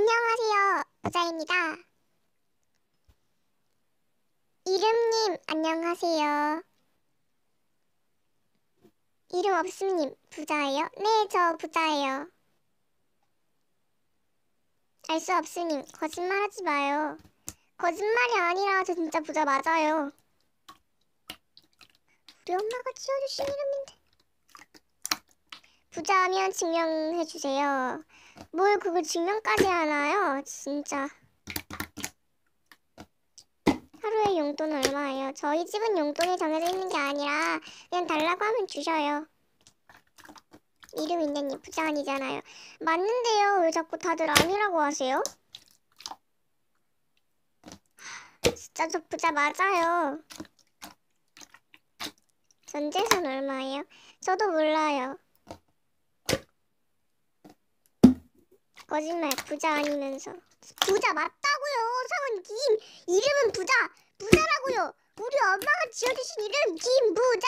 안녕하세요. 부자입니다. 이름님, 안녕하세요. 이름 없음님, 부자예요? 네, 저 부자예요. 알 수 없음님, 거짓말하지 마요. 거짓말이 아니라 저 진짜 부자 맞아요. 우리 엄마가 지어주신 이름인데. 부자하면 증명해주세요. 뭘 그걸 증명까지 하나요? 진짜. 하루에 용돈 얼마예요? 저희 집은 용돈이 정해져 있는 게 아니라 그냥 달라고 하면 주셔요. 이름 있는 부자 아니잖아요. 맞는데요. 왜 자꾸 다들 아니라고 하세요? 진짜 저 부자 맞아요. 전재산 얼마예요? 저도 몰라요. 거짓말, 부자 아니면서. 부자 맞다고요. 사모님, 이름은 부자. 부자라고요. 우리 엄마가 지어주신 이름 김부자.